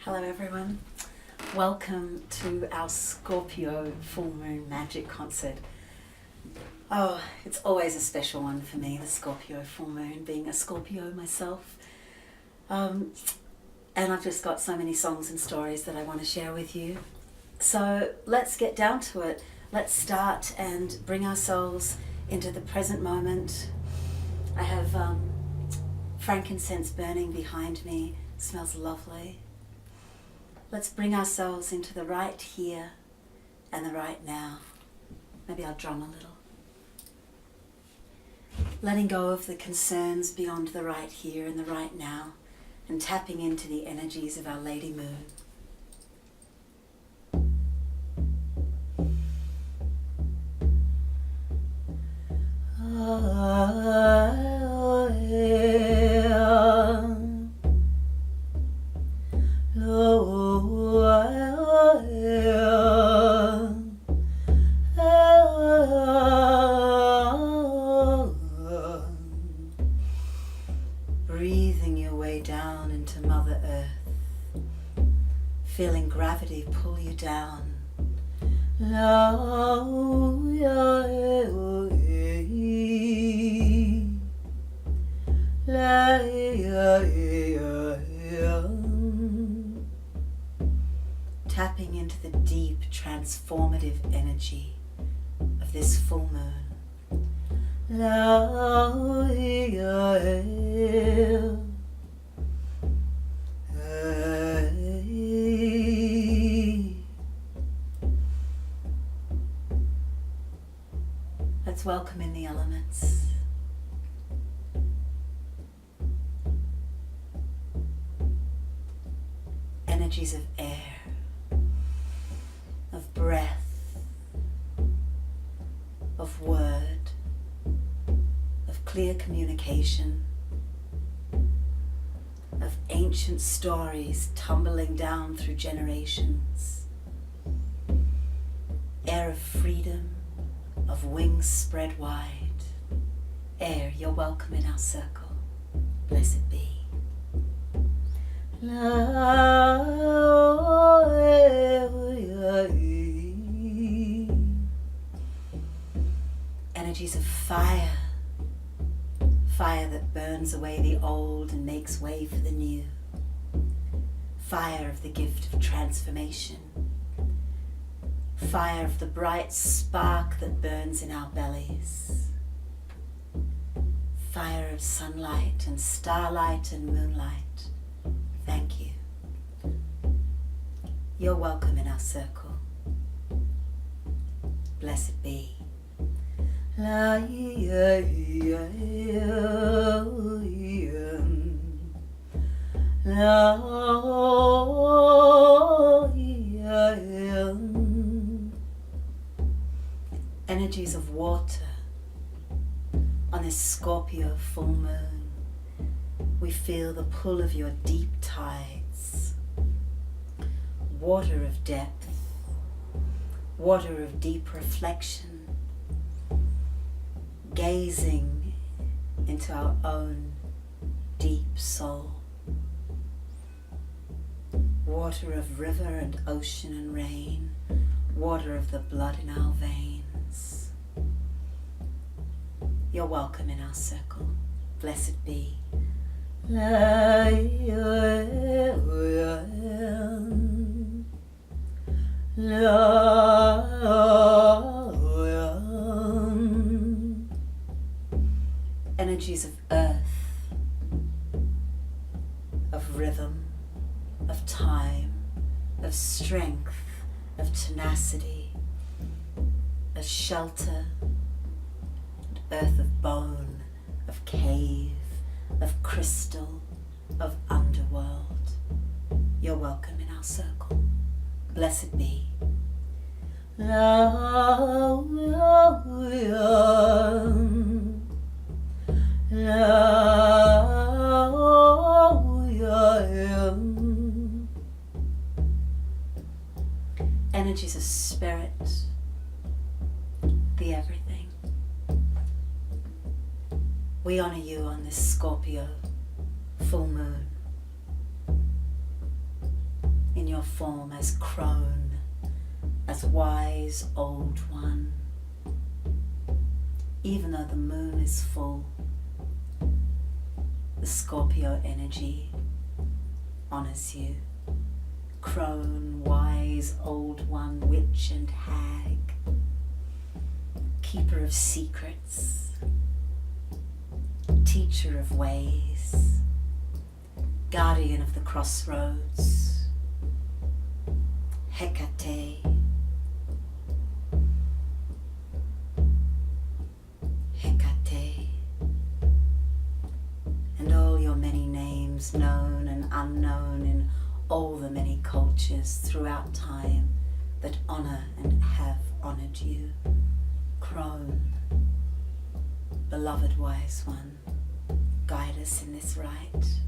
Hello everyone, welcome to our Scorpio full moon magic concert. Oh, it's always a special one for me, the Scorpio full moon, being a Scorpio myself. And I've just got so many songs and stories that I want to share with you. So let's get down to it. Let's start and bring ourselves into the present moment. I have frankincense burning behind me, it smells lovely. Let's bring ourselves into the right here and the right now. Maybe I'll drum a little. Letting go of the concerns beyond the right here and the right now, and tapping into the energies of our Lady Moon. Breathing your way down into Mother Earth, feeling gravity pull you down. Tapping into the deep transformative energy of this full moon. Let's welcome in the elements. Energies of air, of breath, of word, of clear communication, of ancient stories tumbling down through generations, air of freedom, of wings spread wide. Air, you're welcome in our circle. Blessed be. Energies of fire. Fire that burns away the old and makes way for the new. Fire of the gift of transformation. Fire of the bright spark that burns in our bellies. Fire of sunlight and starlight and moonlight. Thank you. You're welcome in our circle. Blessed be. Energies of water on this Scorpio full moon. We feel the pull of your deep tides. Water of depth, water of deep reflection, gazing into our own deep soul. Water of river and ocean and rain, water of the blood in our veins. You're welcome in our circle. Blessed be. Energies of earth, of rhythm, of time, of strength, of tenacity, of shelter, and earth of bone, of cave, of crystal, of underworld. You're welcome in our circle. Blessed be. Energies of spirit, the everything. We honor you on this Scorpio full moon. your form as crone, as wise old one. Even though the moon is full, the Scorpio energy honors you. Crone, wise old one, witch and hag, keeper of secrets, teacher of ways, guardian of the crossroads, Hecate, Hecate, and all your many names, known and unknown in all the many cultures throughout time that honor and have honored you. Crone, beloved wise one, guide us in this rite.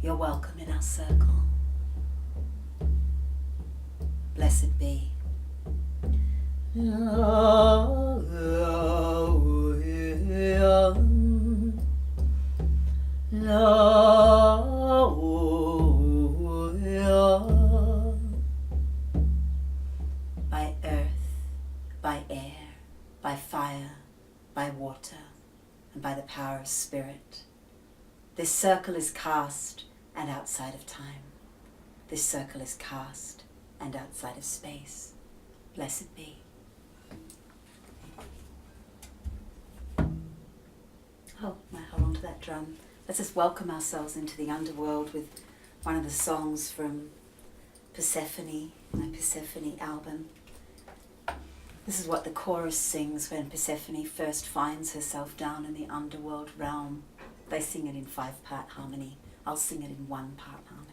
You're welcome in our circle. Blessed be. By earth, by air, by fire, by water, and by the power of spirit, this circle is cast and outside of time. This circle is cast and outside of space. Blessed be. Oh, might hold on to that drum. Let's just welcome ourselves into the underworld with one of the songs from Persephone, my Persephone album. This is what the chorus sings when Persephone first finds herself down in the underworld realm. They sing it in 5-part harmony. I'll sing it in 1-part harmony.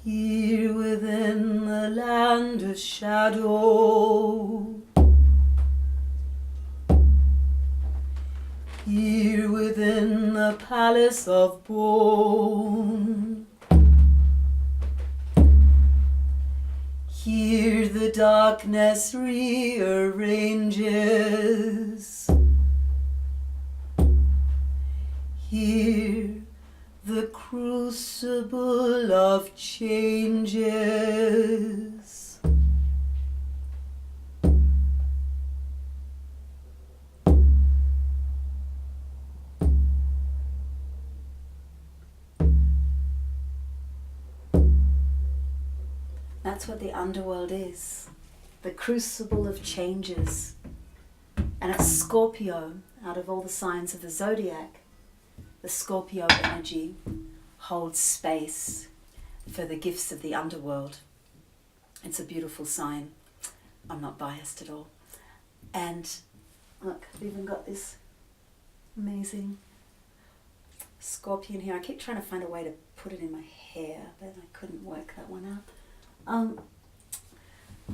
Here within the land of shadow, here within the palace of bone, here the darkness rearranges, here the crucible of changes. That's what the underworld is, the crucible of changes. And it's Scorpio, out of all the signs of the zodiac. The Scorpio energy holds space for the gifts of the underworld. It's a beautiful sign. I'm not biased at all. And look, I've even got this amazing scorpion here. I keep trying to find a way to put it in my hair, but I couldn't work that one out.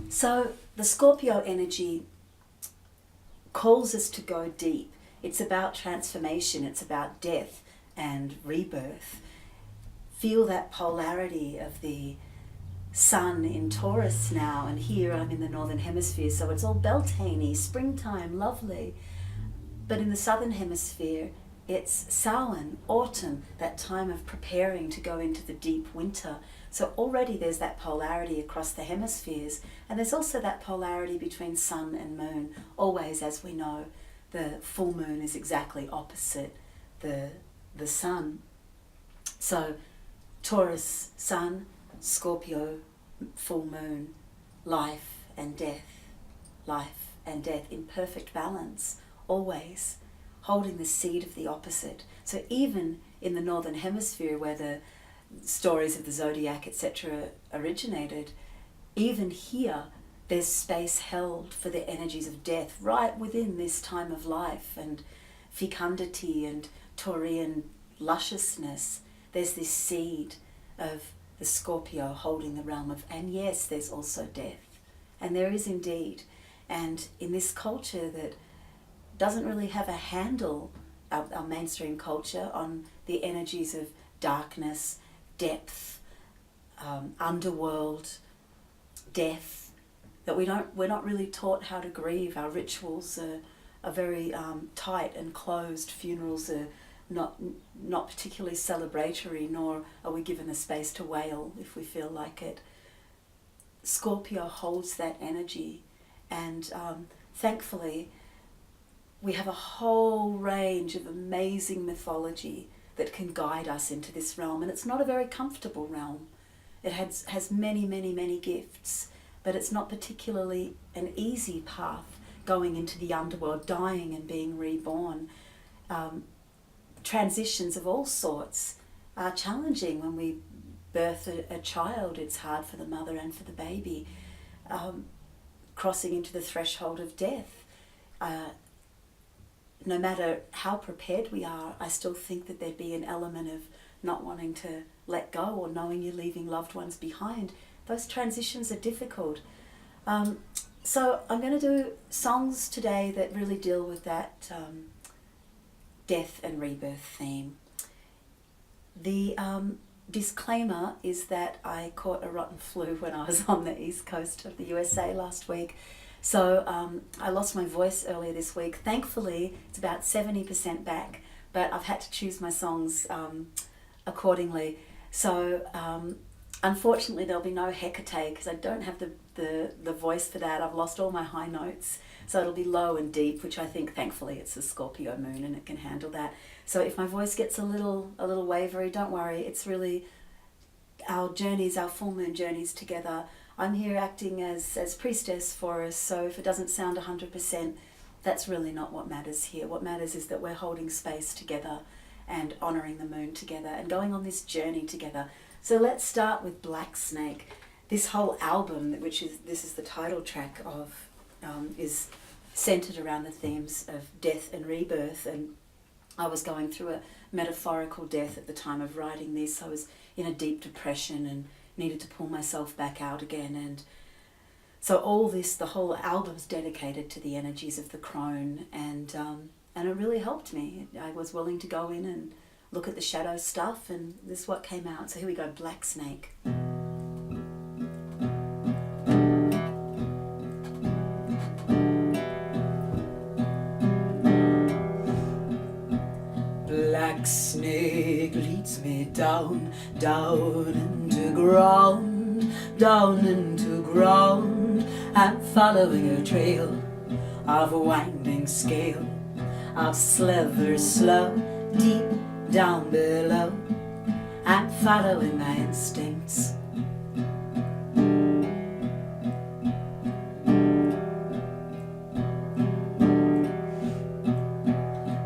So the Scorpio energy calls us to go deep. It's about transformation, it's about death and rebirth. Feel that polarity of the sun in Taurus now, and here I'm in the northern hemisphere, so it's all Beltane-y, springtime, lovely. But in the southern hemisphere, it's Samhain, autumn, that time of preparing to go into the deep winter. So already there's that polarity across the hemispheres, and there's also that polarity between sun and moon. Always, as we know, the full moon is exactly opposite the sun. So Taurus sun, Scorpio full moon, life and death in perfect balance, always holding the seed of the opposite. So even in the northern hemisphere where the stories of the zodiac, etc. originated, even here there's space held for the energies of death right within this time of life, and fecundity and Taurian lusciousness. There's this seed of the Scorpio holding the realm of, and yes, there's also death. And there is indeed. And in this culture that doesn't really have a handle, our mainstream culture, on the energies of darkness, depth, underworld, death, that we're not really taught how to grieve. Our rituals are very tight and closed. Funerals are not particularly celebratory, nor are we given the space to wail if we feel like it. Scorpio holds that energy, and thankfully we have a whole range of amazing mythology that can guide us into this realm, and it's not a very comfortable realm. It has many, many, many gifts, but it's not particularly an easy path going into the underworld, dying and being reborn. Transitions of all sorts are challenging. When we birth a child, it's hard for the mother and for the baby. Crossing into the threshold of death, no matter how prepared we are, I still think that there'd be an element of not wanting to let go, or knowing you're leaving loved ones behind. Those transitions are difficult. So I'm going to do songs today that really deal with that death and rebirth theme. The disclaimer is that I caught a rotten flu when I was on the east coast of the USA last week. So I lost my voice earlier this week. Thankfully, it's about 70% back, but I've had to choose my songs accordingly. So unfortunately, there'll be no Hecate because I don't have the voice for that. I've lost all my high notes. So it'll be low and deep, which I think, thankfully, it's a Scorpio moon and it can handle that. So if my voice gets a little wavery, don't worry. It's really our journeys, our full moon journeys together. I'm here acting as priestess for us, so if it doesn't sound 100%, that's really not what matters here. What matters is that we're holding space together and honouring the moon together and going on this journey together. So let's start with Black Snake. This whole album, this is the title track of, is centered around the themes of death and rebirth. And I was going through a metaphorical death at the time of writing this. I was in a deep depression and needed to pull myself back out again. And so the whole album's dedicated to the energies of the crone, and it really helped me. I was willing to go in and look at the shadow stuff, and this is what came out. So here we go, Black Snake. Black snake leads me down, down into ground, down into ground. I'm following a trail of a winding scale, of slithers slow, deep down below. I'm following my instincts.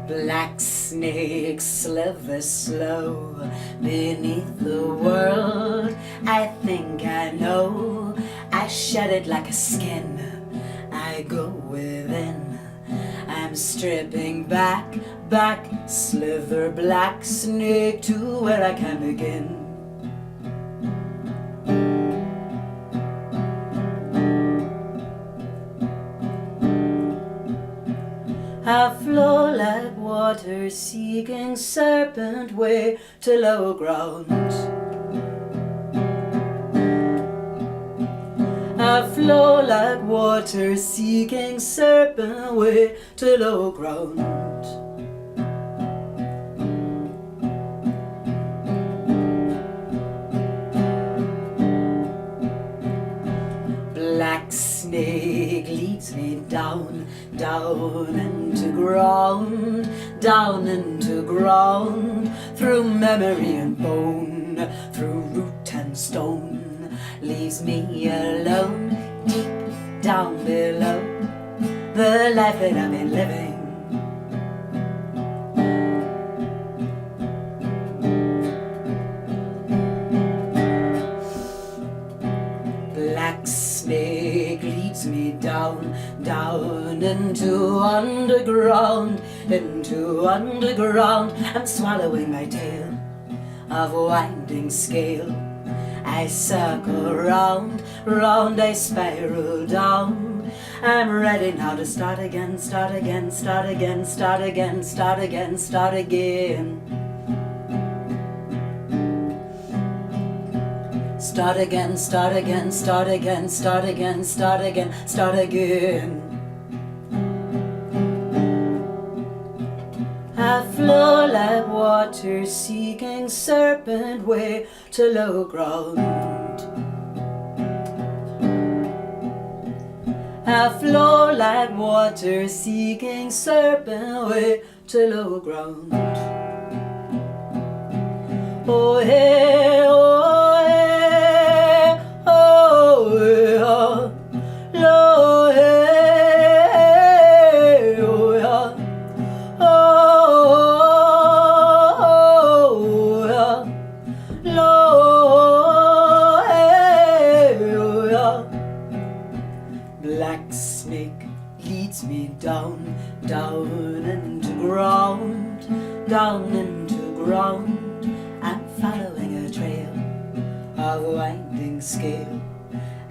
Black snake slithers slow beneath the world. I think I know. I shed it like a skin. I go within. I'm stripping back, slither black snake to where I can begin. I flow like water, seeking serpent way to low ground. I flow like water, seeking serpent way to low ground. Black snake leads me down, down into ground, down into ground, through memory and bone, through root and stone, leaves me alone, deep down below, the life that I've been living. Black snake leads me down, down into underground, into underground. I'm swallowing my tail of winding scale. I circle round, round, I spiral down. I'm ready now to start again, start again, start again, start again, start again, start again. Start again, start again, start again, start again, start again, start again. flow like water, seeking serpent way to low ground. I flow like water, seeking serpent way to low ground. Oh hey, oh hey, oh hey, oh, low hey, oh yeah, oh yeah, low hey, oh yeah. Black snake leads me down, down into ground, down into ground. I'm following a trail of winding scale.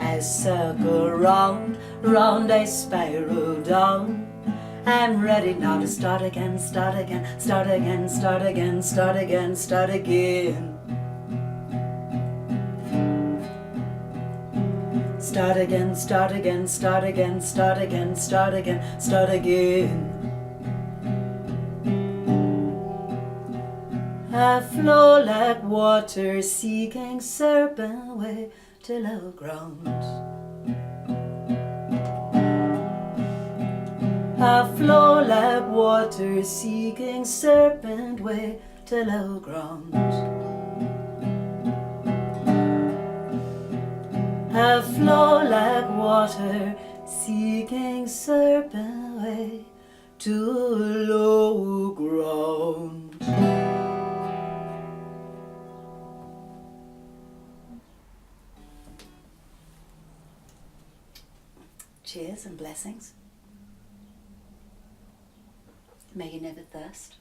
I circle round, round I spiral down. I'm ready now to start again, start again, start again, start again, start again, start again. Start again, start again, start again, start again, start again, start again. I flow like water, seeking serpent way to low ground. I flow like water, seeking serpent way to low ground. I flow like water, seeking serpent way to low ground. Cheers and blessings. May you never thirst.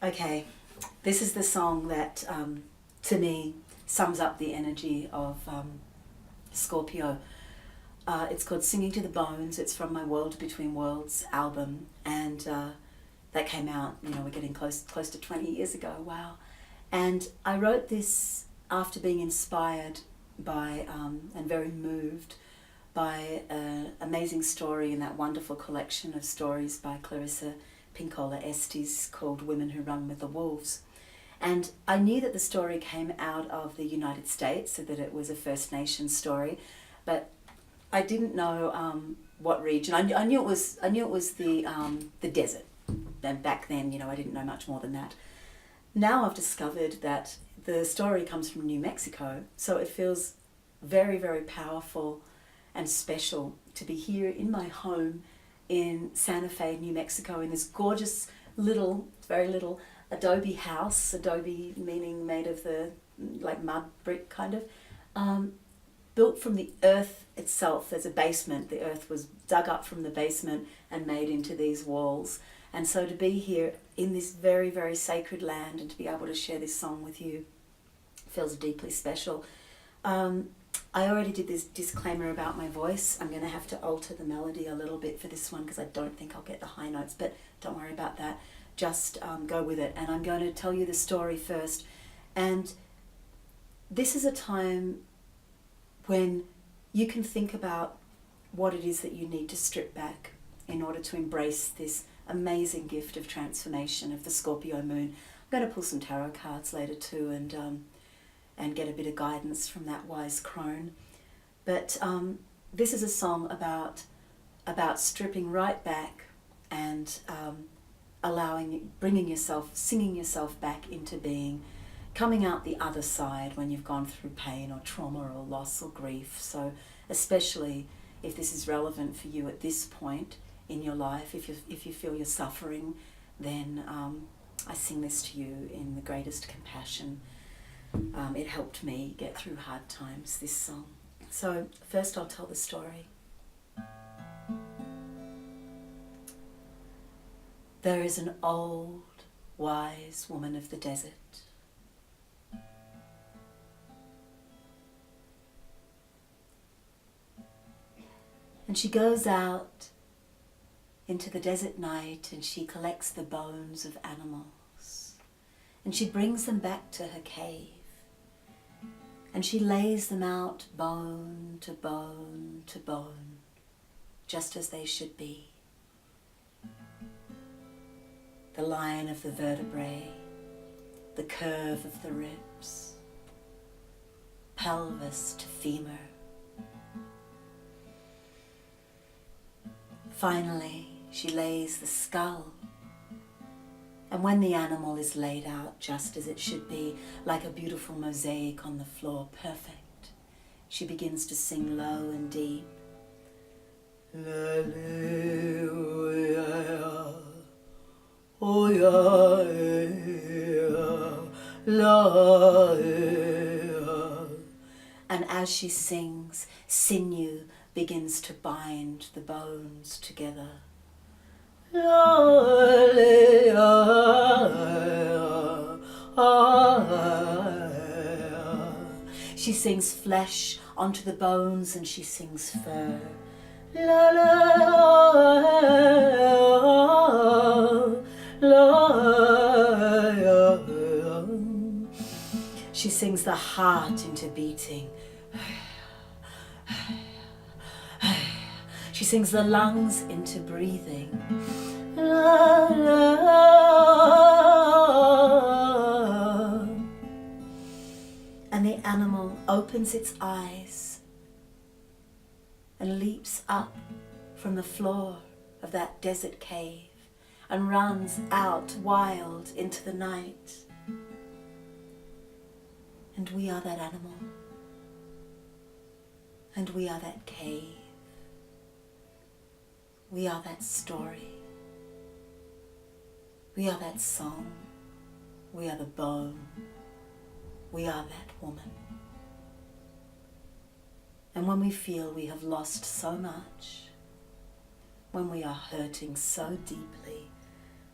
Okay, this is the song that, to me, sums up the energy of Scorpio. It's called Singing to the Bones. It's from my World Between Worlds album, and that came out, we're getting close to 20 years ago. Wow. And I wrote this after being inspired by and very moved by an amazing story in that wonderful collection of stories by Clarissa Pinkola Estes called Women Who Run with the Wolves. And I knew that the story came out of the United States, so that it was a First Nations story, but I didn't know what region. I knew it was the desert, and back then, I didn't know much more than that. Now I've discovered that the story comes from New Mexico, so it feels very, very powerful and special to be here in my home in Santa Fe, New Mexico, in this gorgeous little, very little adobe house, adobe meaning made of the like mud brick kind of, built from the earth itself. There's a basement. The earth was dug up from the basement and made into these walls. And so to be here in this very, very sacred land and to be able to share this song with you feels deeply special. I already did this disclaimer about my voice. I'm going to have to alter the melody a little bit for this one because I don't think I'll get the high notes, but don't worry about that. Just go with it. And I'm going to tell you the story first. And this is a time when you can think about what it is that you need to strip back in order to embrace this amazing gift of transformation of the Scorpio moon. I'm going to pull some tarot cards later too and get a bit of guidance from that wise crone. But this is a song about stripping right back and bringing yourself, singing yourself back into being, coming out the other side when you've gone through pain or trauma or loss or grief. So especially if this is relevant for you at this point in your life, if you feel you're suffering, then I sing this to you in the greatest compassion. It helped me get through hard times, this song. So first I'll tell the story. There is an old, wise woman of the desert. And she goes out into the desert night and she collects the bones of animals. And she brings them back to her cave. And she lays them out bone to bone to bone, just as they should be. the line of the vertebrae, the curve of the ribs, pelvis to femur. Finally, she lays the skull, and when the animal is laid out just as it should be, like a beautiful mosaic on the floor, perfect, she begins to sing low and deep. And as she sings, sinew begins to bind the bones together. She sings flesh onto the bones, and she sings fur. La la la. She sings the heart into beating. She sings the lungs into breathing. La, la. And the animal opens its eyes and leaps up from the floor of that desert cave and runs out wild into the night. And we are that animal. And we are that cave. We are that story. We are that song. We are the bone. We are that woman. And when we feel we have lost so much, when we are hurting so deeply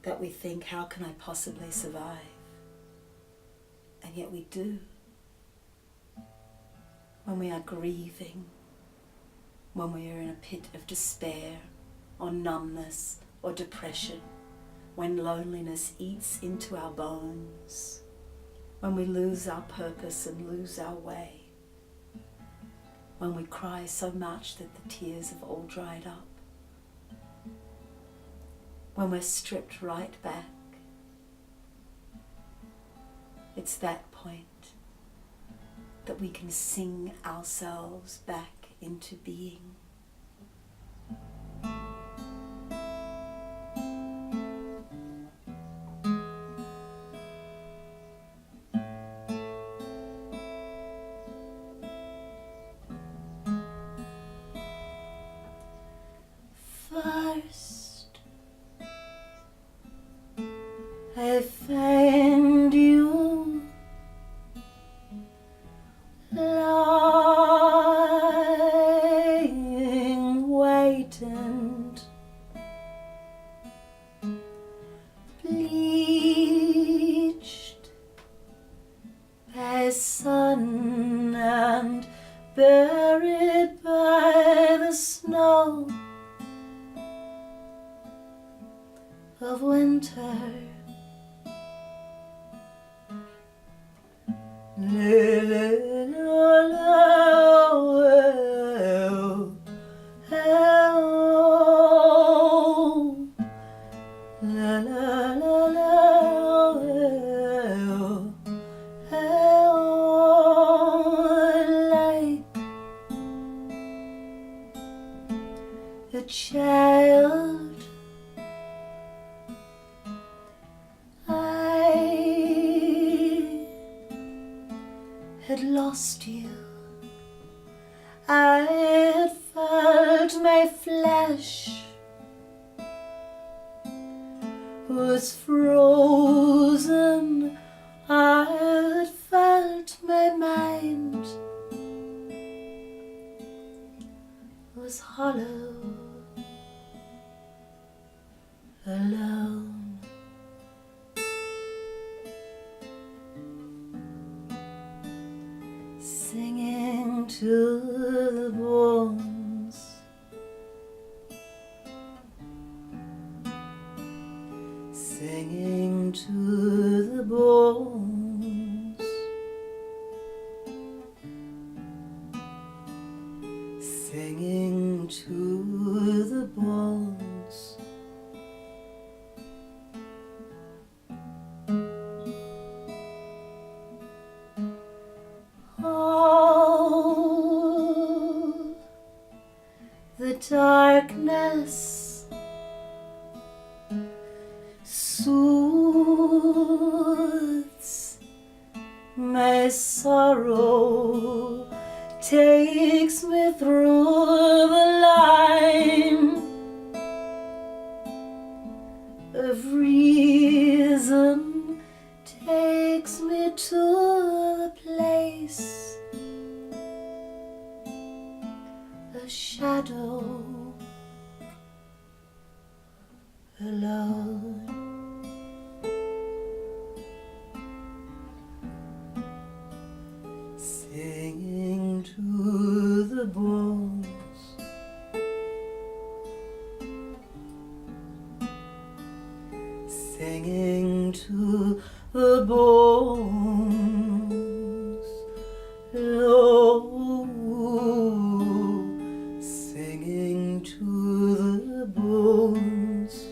that we think, how can I possibly survive? And yet we do. When we are grieving, when we are in a pit of despair, or numbness, or depression, when loneliness eats into our bones, when we lose our purpose and lose our way, when we cry so much that the tears have all dried up, when we're stripped right back, it's that point that we can sing ourselves back into being. First, I find you lying, waiting, bleached by sun and buried by the snow of winter. Like a child, I had lost you. I had felt my flesh was frozen. I had felt my mind was hollow, alone. Singing to the bones, singing to the bones, singing to the bones. darkness soothes my sorrow, takes me through the line of reason, takes me to the place, a shadow alone. Singing to the bones, singing to the bones, oh, singing to the bones.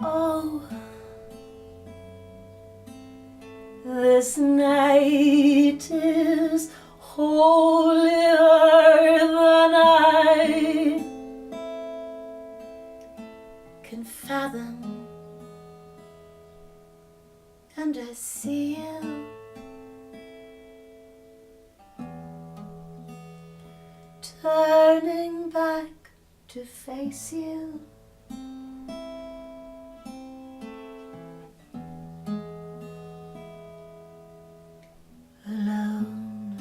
Oh, this night is holier than I can fathom, and I see you turning back to face you. Alone.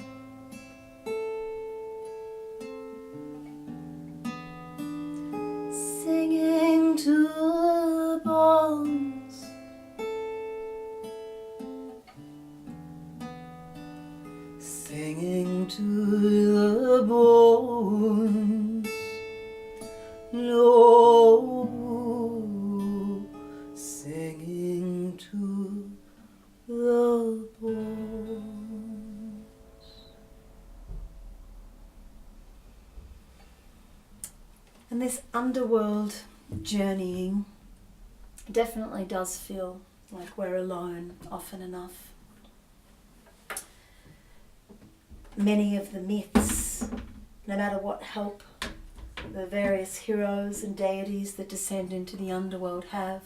Singing to the bones, singing to the bones, no, singing to the bones. And this underworld journeying definitely does feel like we're alone often enough. Many of the myths, no matter what help the various heroes and deities that descend into the underworld have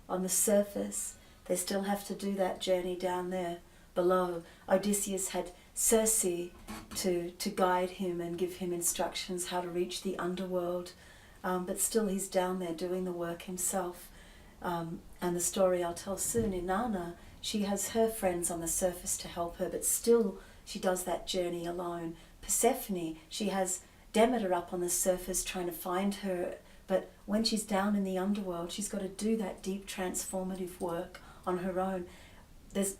on the surface, they still have to do that journey down there below. Odysseus had Circe to guide him and give him instructions how to reach the underworld, but still he's down there doing the work himself. And the story I'll tell soon, Inanna, she has her friends on the surface to help her, but still she does that journey alone. Persephone, she has Demeter up on the surface trying to find her, but when she's down in the underworld, she's got to do that deep transformative work on her own. There's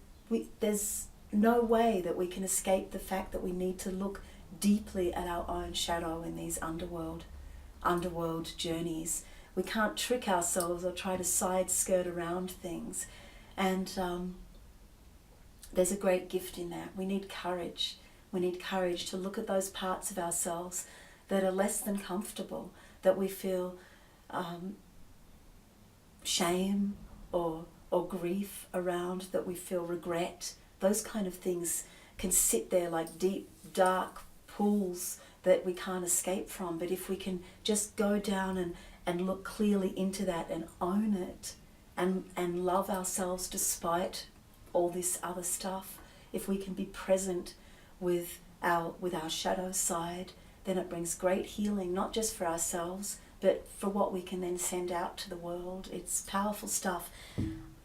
no way that we can escape the fact that we need to look deeply at our own shadow in these underworld journeys. We can't trick ourselves or try to side skirt around things. And there's a great gift in that. We need courage. We need courage to look at those parts of ourselves that are less than comfortable, that we feel shame or grief around, that we feel regret. Those kind of things can sit there like deep, dark pools that we can't escape from. But if we can just go down and look clearly into that and own it and love ourselves despite all this other stuff, if we can be present with our shadow side, then it brings great healing, not just for ourselves, but for what we can then send out to the world. It's powerful stuff.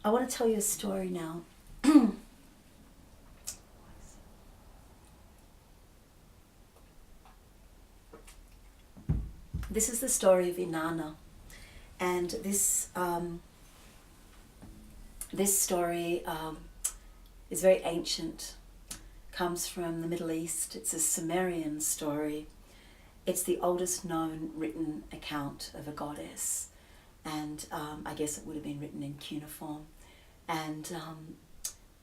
I want to tell you a story now. This is the story of Inanna, and this story is very ancient, comes from the Middle East. It's a Sumerian story. It's the oldest known written account of a goddess, and I guess it would have been written in cuneiform. And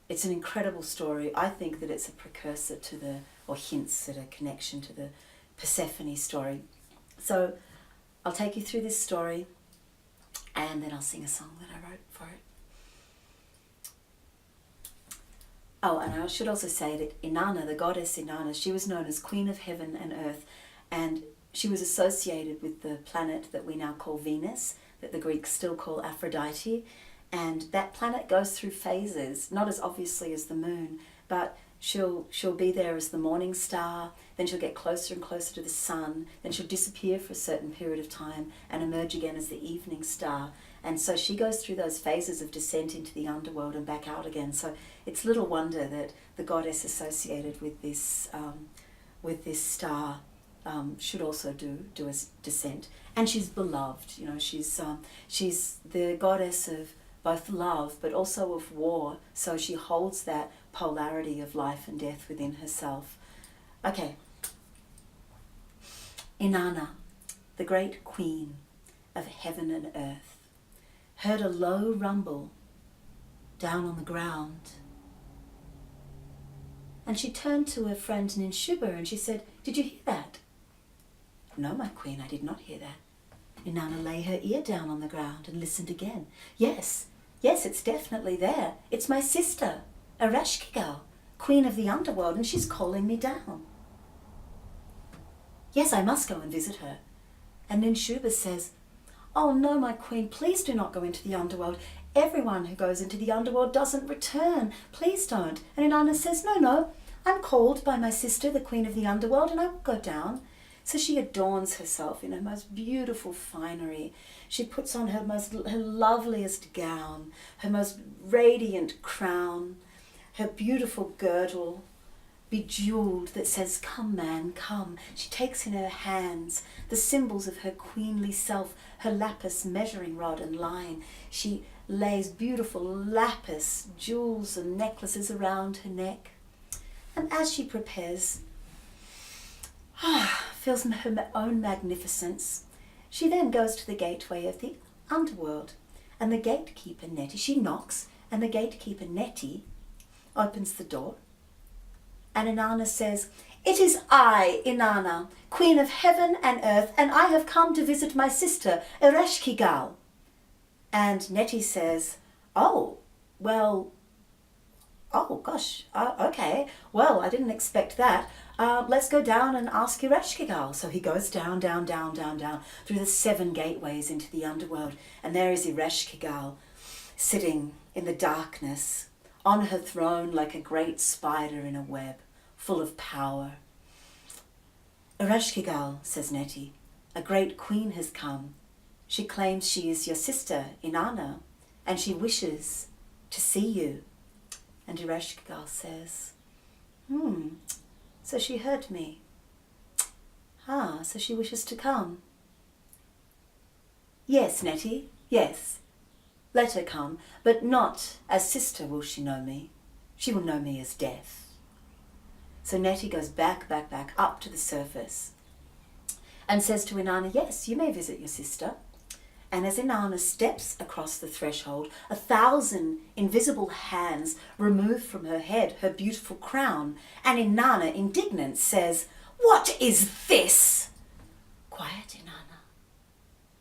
it's an incredible story. I think that it's a precursor to or hints at a connection to the Persephone story. So I'll take you through this story, and then I'll sing a song that I wrote for Oh, and I should also say that Inanna, the goddess Inanna, she was known as Queen of Heaven and Earth, and she was associated with the planet that we now call Venus, that the Greeks still call Aphrodite. And that planet goes through phases, not as obviously as the moon, but she'll be there as the morning star, then she'll get closer and closer to the sun, then she'll disappear for a certain period of time and emerge again as the evening star. And so she goes through those phases of descent into the underworld and back out again. So it's little wonder that the goddess associated with this star should also do a descent. And she's beloved. You know, she's the goddess of both love but also of war. So she holds that polarity of life and death within herself. Okay. Inanna, the great queen of heaven and earth, heard a low rumble down on the ground. And she turned to her friend Ninshuba and she said, "Did you hear that?" "No, my queen, I did not hear that." Inanna lay her ear down on the ground and listened again. Yes, it's definitely there. It's my sister, Ereshkigal, queen of the underworld, and she's calling me down. Yes, I must go and visit her. And Ninshuba says, "Oh no, my queen, please do not go into the underworld. Everyone who goes into the underworld doesn't return. Please don't." And Inanna says, No, I'm called by my sister, the queen of the underworld, and I will go down. So she adorns herself in her most beautiful finery. She puts on her loveliest gown, her most radiant crown, her beautiful girdle, bejeweled, that says, "Come, man, come." She takes in her hands the symbols of her queenly self, her lapis measuring rod and line. She lays beautiful lapis jewels and necklaces around her neck. And as she prepares, feels her own magnificence, she then goes to the gateway of the underworld. And the gatekeeper, Nettie, she knocks, and the gatekeeper, Nettie, opens the door. And Inanna says, "It is I, Inanna, queen of heaven and earth, and I have come to visit my sister, Ereshkigal." And Nettie says, "Oh gosh, okay, well, I didn't expect that. Let's go down and ask Ereshkigal." So he goes down through the 7 gateways into the underworld. And there is Ereshkigal sitting in the darkness on her throne like a great spider in a web, full of power. "Ereshkigal," says Nettie, "a great queen has come. She claims she is your sister, Inanna, and she wishes to see you." And Ereshkigal says, "So she heard me. So she wishes to come." "Yes, Nettie, yes. Let her come, but not as sister will she know me. She will know me as death." So Nettie goes back up to the surface and says to Inanna, "Yes, you may visit your sister." And as Inanna steps across the threshold, 1,000 invisible hands remove from her head her beautiful crown. And Inanna, indignant, says, "What is this?" "Quiet, Inanna.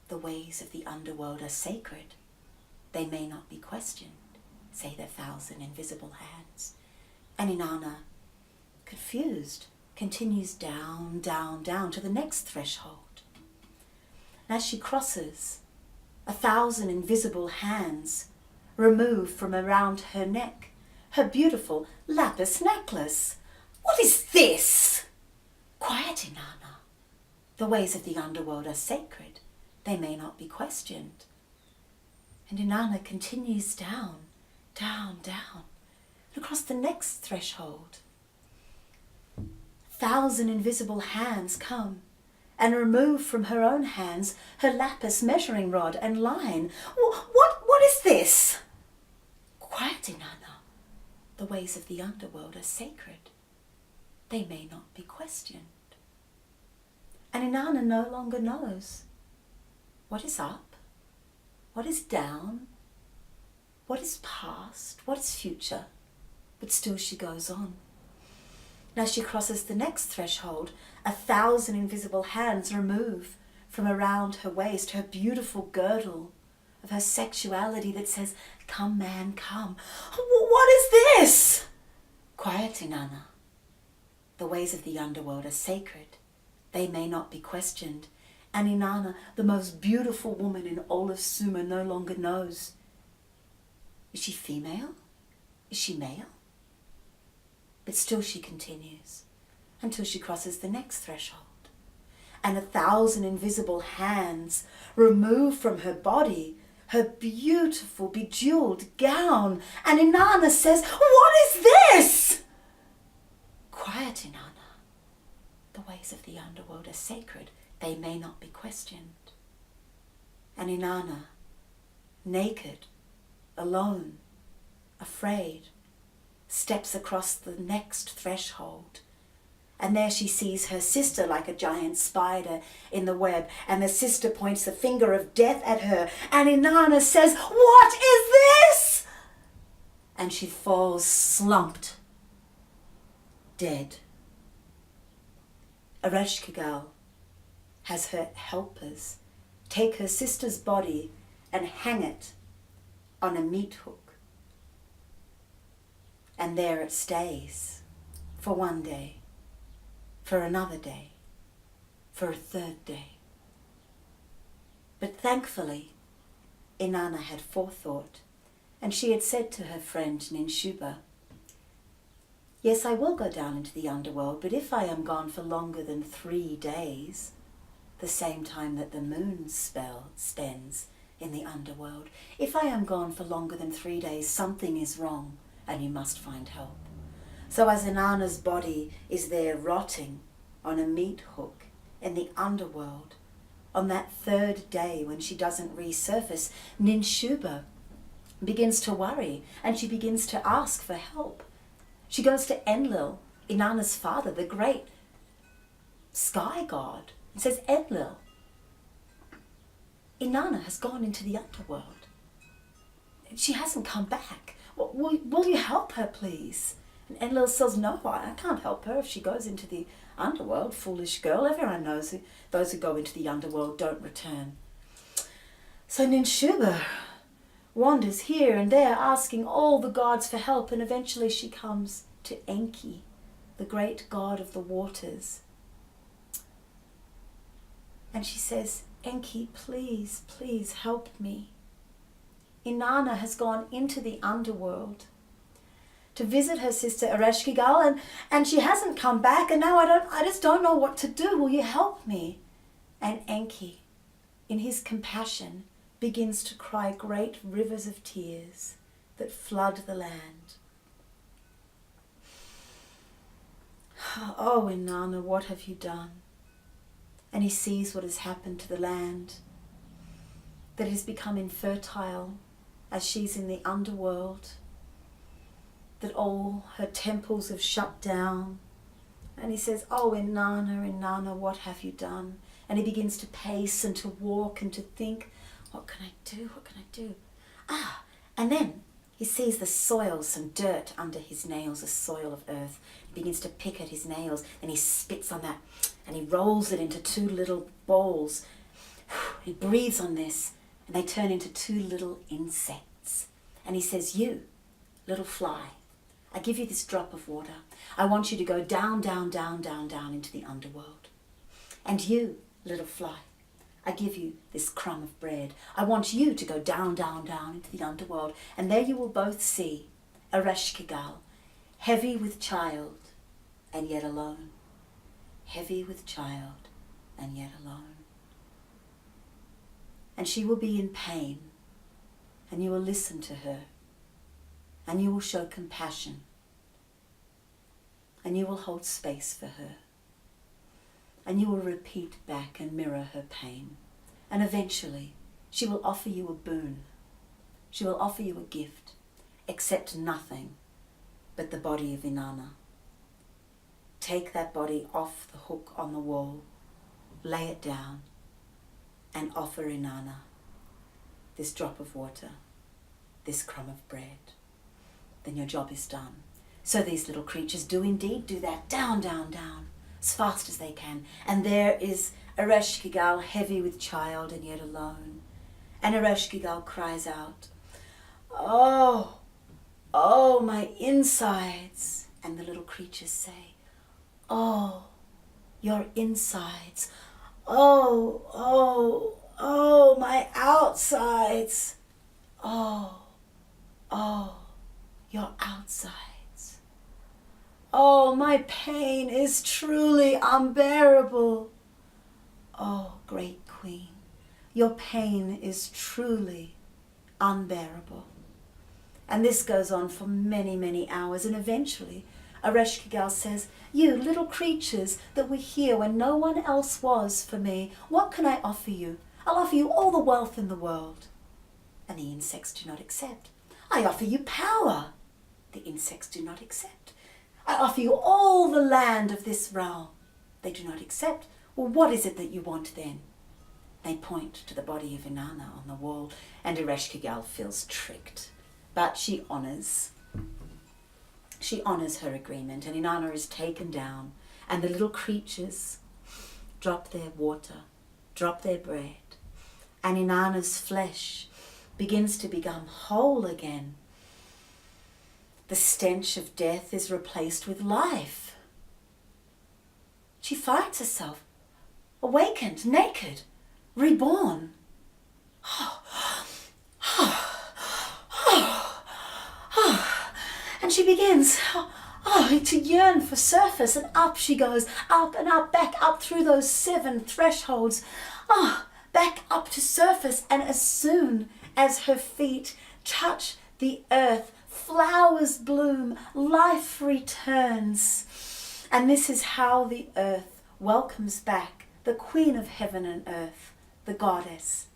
The ways of the underworld are sacred. They may not be questioned," say the 1,000 invisible hands. And Inanna, confused, continues down to the next threshold. And as she crosses, 1,000 invisible hands remove from around her neck her beautiful lapis necklace. "What is this?" "Quiet, Inanna. The ways of the underworld are sacred. They may not be questioned." And Inanna continues down, across the next threshold. 1,000 invisible hands come and remove from her own hands her lapis measuring rod and line. What is this?" "Quiet, Inanna. The ways of the underworld are sacred. They may not be questioned." And Inanna no longer knows what is up, what is down, what is past, what is future, but still she goes on. And as she crosses the next threshold, 1,000 invisible hands remove from around her waist her beautiful girdle of her sexuality that says, "Come, man, come." "What is this?" Quiet, Inanna. The ways of the underworld are sacred. They may not be questioned. And Inanna, the most beautiful woman in all of Sumer, no longer knows. Is she female? Is she male? But still she continues until she crosses the next threshold. And 1,000 invisible hands remove from her body her beautiful bejeweled gown. And Inanna says, "What is this?" Quiet, Inanna. The ways of the underworld are sacred. They may not be questioned. And Inanna, naked, alone, afraid, steps across the next threshold. And there she sees her sister like a giant spider in the web. And the sister points the finger of death at her. And Inanna says, "What is this?" And she falls slumped, dead. Ereshkigal has her helpers take her sister's body and hang it on a meat hook. And there it stays for one day, for another day, for a third day. But thankfully, Inanna had forethought, and she had said to her friend Ninshuba, "Yes, I will go down into the underworld, but if I am gone for longer than 3 days, the same time that the moon spends in the underworld, if I am gone for longer than 3 days, something is wrong, and you must find help." So as Inanna's body is there rotting on a meat hook in the underworld, on that 3rd day when she doesn't resurface, Ninshuba begins to worry and she begins to ask for help. She goes to Enlil, Inanna's father, the great sky god, and says, "Enlil, Inanna has gone into the underworld. She hasn't come back. Will you help her, please?" And Enlil says, "No, I can't help her if she goes into the underworld. Foolish girl, everyone knows those who go into the underworld don't return." So Ninshuba wanders here and there asking all the gods for help, and eventually she comes to Enki, the great god of the waters. And she says, "Enki, please, please help me. Inanna has gone into the underworld to visit her sister Ereshkigal, and she hasn't come back, and now I just don't know what to do. Will you help me?" And Enki, in his compassion, begins to cry great rivers of tears that flood the land. "Oh, Inanna, what have you done?" And he sees what has happened to the land, that it has become infertile as she's in the underworld, that all her temples have shut down. And he says, "Oh, Inanna, Inanna, what have you done?" And he begins to pace and to walk and to think, what can I do? What can I do? And then he sees the soil, some dirt under his nails, a soil of earth. He begins to pick at his nails, and he spits on that, and he rolls it into 2 little balls. He breathes on this, and they turn into 2 little insects. And he says, "You, little fly, I give you this drop of water. I want you to go down, down, down, down, down into the underworld. And you, little fly, I give you this crumb of bread. I want you to go down, down, down into the underworld. And there you will both see Ereshkigal, heavy with child and yet alone. Heavy with child and yet alone. And she will be in pain, and you will listen to her, and you will show compassion, and you will hold space for her, and you will repeat back and mirror her pain. And eventually she will offer you a boon. She will offer you a gift. Accept nothing but the body of Inanna. Take that body off the hook on the wall, lay it down, and offer Inanna this drop of water, this crumb of bread. Then your job is done. So these little creatures do indeed do that, down, down, down, as fast as they can. And there is Ereshkigal, heavy with child and yet alone. And Ereshkigal cries out, "Oh, oh, my insides." And the little creatures say, oh, your insides. Oh, oh, oh, my outsides. Oh, oh, your outsides. Oh, my pain is truly unbearable. Oh, great queen, your pain is truly unbearable. And this goes on for many, many hours, and eventually Ereshkigal says, you little creatures that were here when no one else was for me, what can I offer you? I'll offer you all the wealth in the world. And the insects do not accept. I offer you power. The insects do not accept. I offer you all the land of this realm. They do not accept. Well, what is it that you want then? They point to the body of Inanna on the wall, and Ereshkigal feels tricked. But she honors her agreement, and Inanna is taken down, and the little creatures drop their water, drop their bread, and Inanna's flesh begins to become whole again. The stench of death is replaced with life. She finds herself awakened, naked, reborn. And she begins to yearn for surface, and up she goes, up and up, back up through those 7 thresholds, back up to surface. And as soon as her feet touch the earth, flowers bloom, life returns. And this is how the earth welcomes back the Queen of Heaven and Earth, the goddess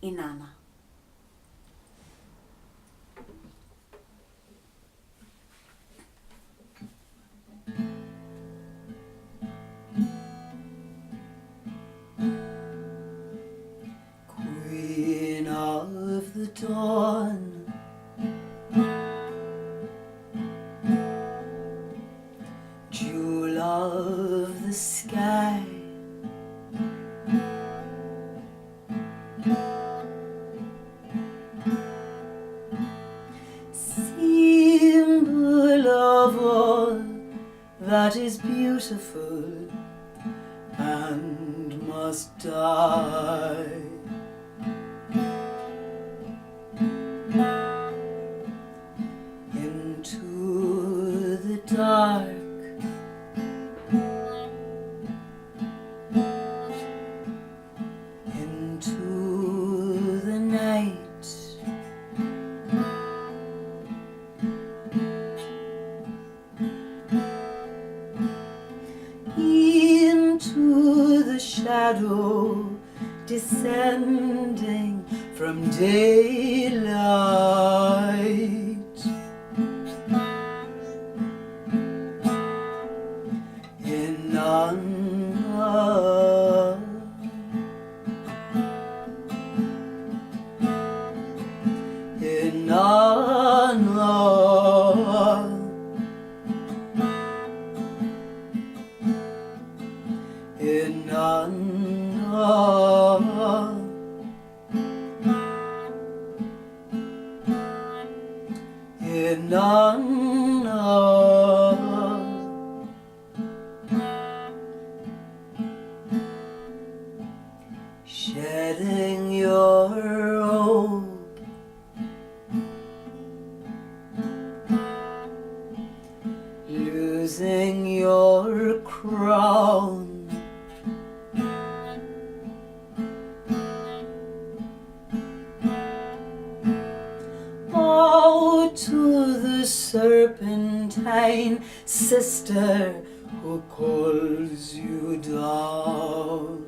Inanna. Queen of the dawn, jewel of the sky, symbol of all that is beautiful and must die. Into the dark, into the night, into the shadow descending from daylight. Shedding your robe, losing your crown, bow to the serpentine sister who calls you down.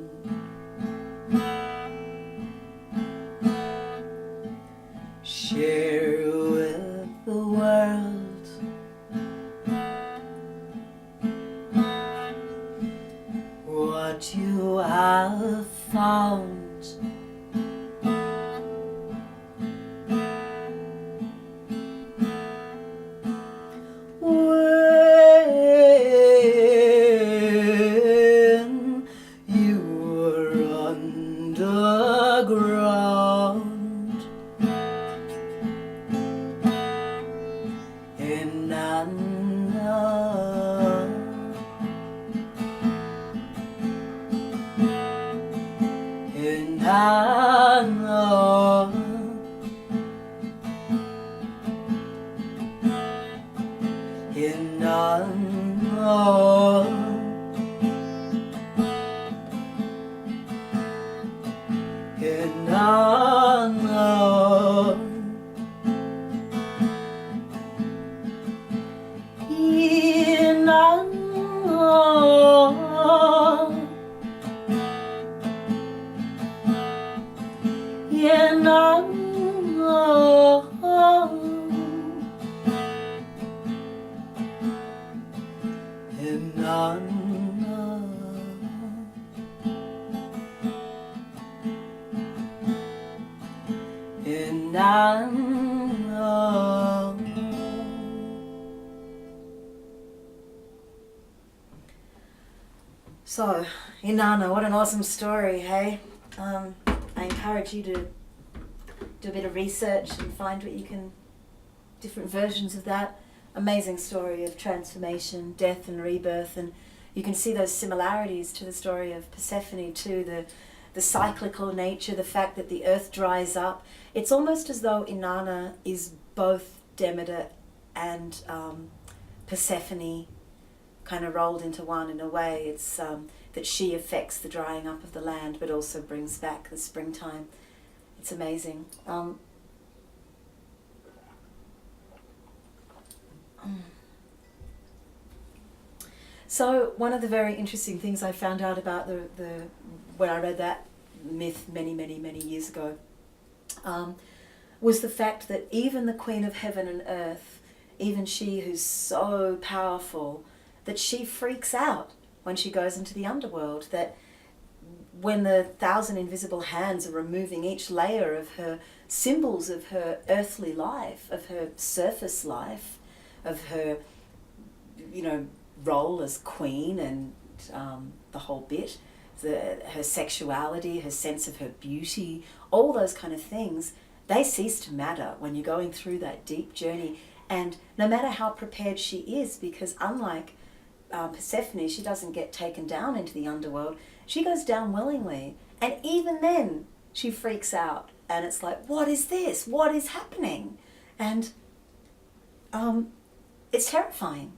Share with the world what you have found. When you were underground, So, Inanna, what an awesome story, hey? I encourage you to do a bit of research and find what you can, different versions of that. Amazing story of transformation, death and rebirth, and you can see those similarities to the story of Persephone too, the cyclical nature, the fact that the earth dries up. It's almost as though Inanna is both Demeter and Persephone kind of rolled into one in a way. It's that she affects the drying up of the land but also brings back the springtime. It's amazing. So one of the very interesting things I found out about the when I read that myth many years ago was the fact that even the Queen of Heaven and Earth, even she who's so powerful, that she freaks out when she goes into the underworld, that when the 1,000 invisible hands are removing each layer of her symbols of her earthly life, of her surface life, of her, role as queen and the whole bit, her sexuality, her sense of her beauty, all those kind of things, they cease to matter when you're going through that deep journey. And no matter how prepared she is, because unlike Persephone, she doesn't get taken down into the underworld, she goes down willingly. And even then, she freaks out. And it's like, what is this? What is happening? And it's terrifying.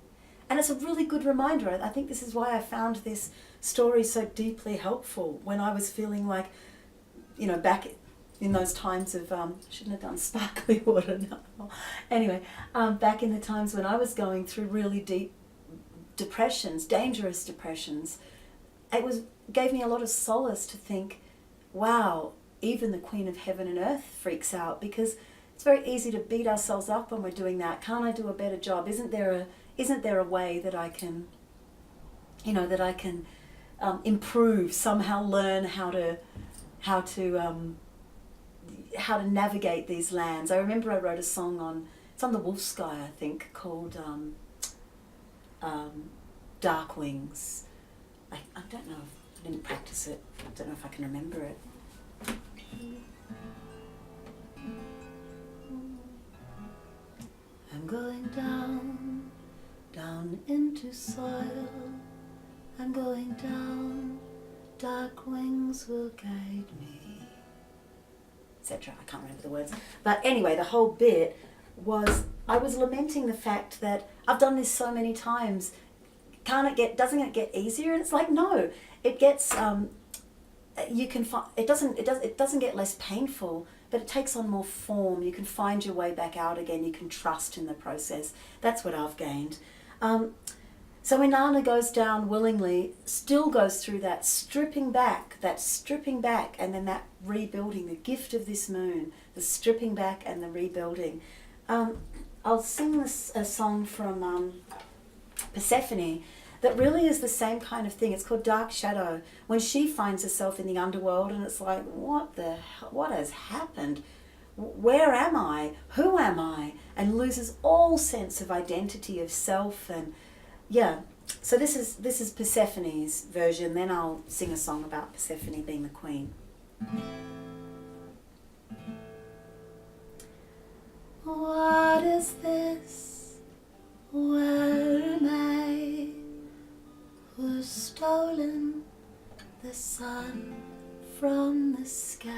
And it's a really good reminder. I think this is why I found this story so deeply helpful when I was feeling like, back in those times of, shouldn't have done sparkly water now. Anyway, back in the times when I was going through really deep depressions, dangerous depressions, gave me a lot of solace to think, wow, even the Queen of Heaven and Earth freaks out, because it's very easy to beat ourselves up when we're doing that. Can't I do a better job? Isn't there a way that I can, improve, somehow learn how to navigate these lands? I remember I wrote a song it's on the Wolf Sky, I think, called Dark Wings. I don't know, I didn't practice it. I don't know if I can remember it. I'm going down into soil. I'm going down, dark wings will guide me, etc. I can't remember the words. But anyway, the whole bit was, I was lamenting the fact that I've done this so many times. Doesn't it get easier? And it's like, no, it gets, it doesn't get less painful, but it takes on more form. You can find your way back out again. You can trust in the process. That's what I've gained. So Inanna goes down willingly, still goes through that stripping back, and then that rebuilding, the gift of this moon, the stripping back and the rebuilding. I'll sing a song from Persephone that really is the same kind of thing. It's called Dark Shadow. When she finds herself in the underworld and it's like, what has happened? Where am I? Who am I? And loses all sense of identity, of self. And yeah, so this is Persephone's version. Then I'll sing a song about Persephone being the queen. What is this? Where am I? Who's stolen the sun from the sky?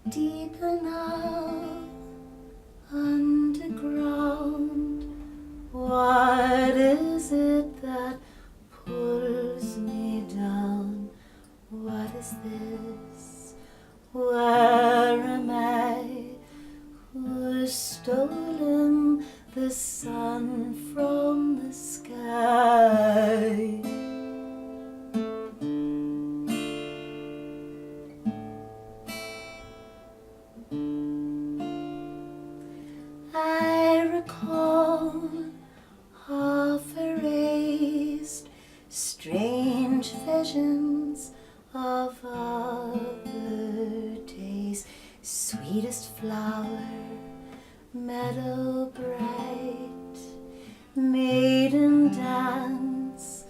Deeper now, underground, what is it that pulls me down? What is this? Where am I? Who's stolen the sun from the sky? I recall half erased strange visions of Maiden dance,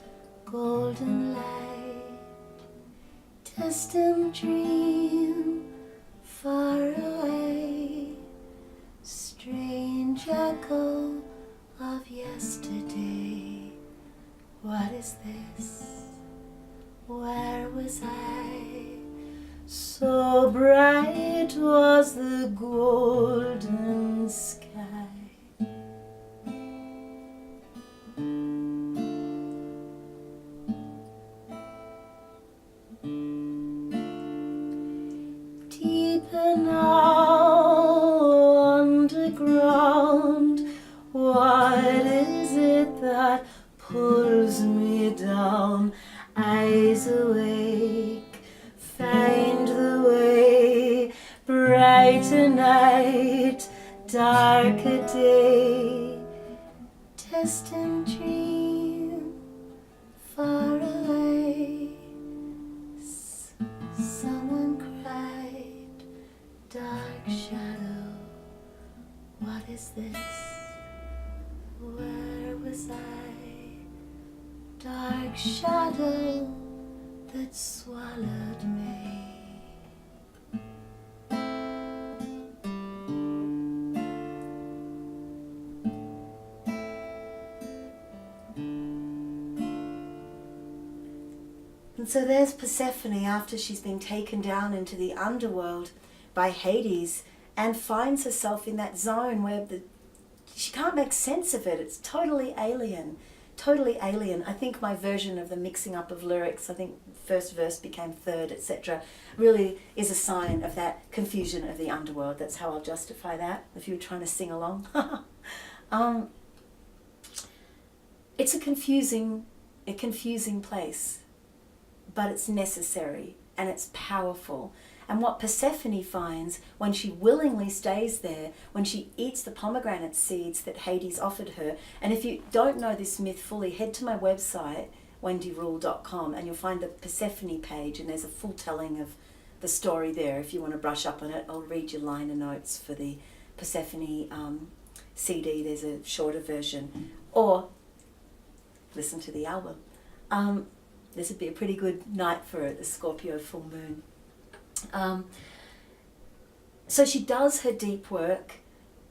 golden light, distant dream, far away, strange echo of yesterday. What is this? Where was I? So bright was the golden sky. Deeper now, underground, what is it that pulls me down? Eyes awake, find the way, brighter night, darker day, distant dream, far away. Someone cried, dark shadow, what is this? Where was I? Dark shadow that swallowed me. And so there's Persephone after she's been taken down into the underworld by Hades and finds herself in that zone where she can't make sense of it. It's totally alien. Totally alien. I think my version of the mixing up of lyrics, I think first verse became third, etc., really is a sign of that confusion of the underworld. That's how I'll justify that, if you were trying to sing along. It's a confusing place, but it's necessary and it's powerful. And what Persephone finds when she willingly stays there, when she eats the pomegranate seeds that Hades offered her, and if you don't know this myth fully, head to my website, wendyrule.com, and you'll find the Persephone page, and there's a full telling of the story there. If you want to brush up on it, I'll read your liner notes for the Persephone CD. There's a shorter version. Or listen to the album. This would be a pretty good night for it, the Scorpio full moon. So she does her deep work.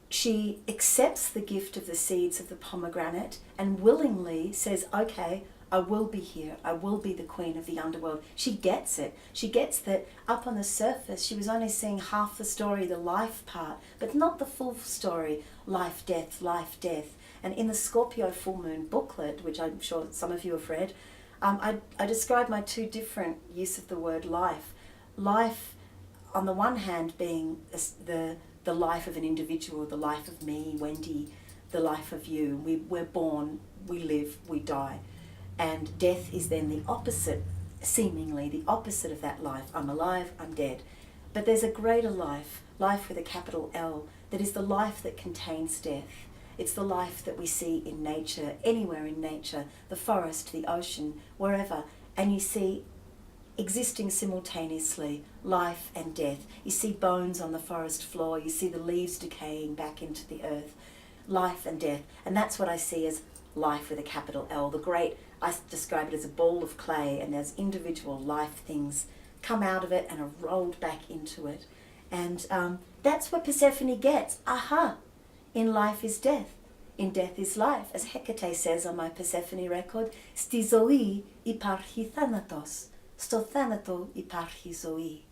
She accepts the gift of the seeds of the pomegranate and willingly says, okay, I will be here. I will be the queen of the underworld. She gets it. She gets that up on the surface, she was only seeing half the story, the life part, but not the full story, life, death, life, death. And in the Scorpio full moon booklet, which I'm sure some of you have read, I describe my two different use of the word life. Life, on the one hand, being the life of an individual, the life of me, Wendy, the life of you. We're born, we live, we die. And death is then the opposite, seemingly the opposite of that life. I'm alive, I'm dead. But there's a greater life, life with a capital L, that is the life that contains death. It's the life that we see in nature, anywhere in nature, the forest, the ocean, wherever. And you see existing simultaneously, life and death. You see bones on the forest floor, you see the leaves decaying back into the earth, life and death. And that's what I see as life with a capital L. The great, I describe it as a ball of clay, and there's individual life things come out of it and are rolled back into it. And that's what Persephone gets. Aha! In life is death. In death is life. As Hecate says on my Persephone record, sti zoe iparchi thanatos. Sto thanato iparchi zoe.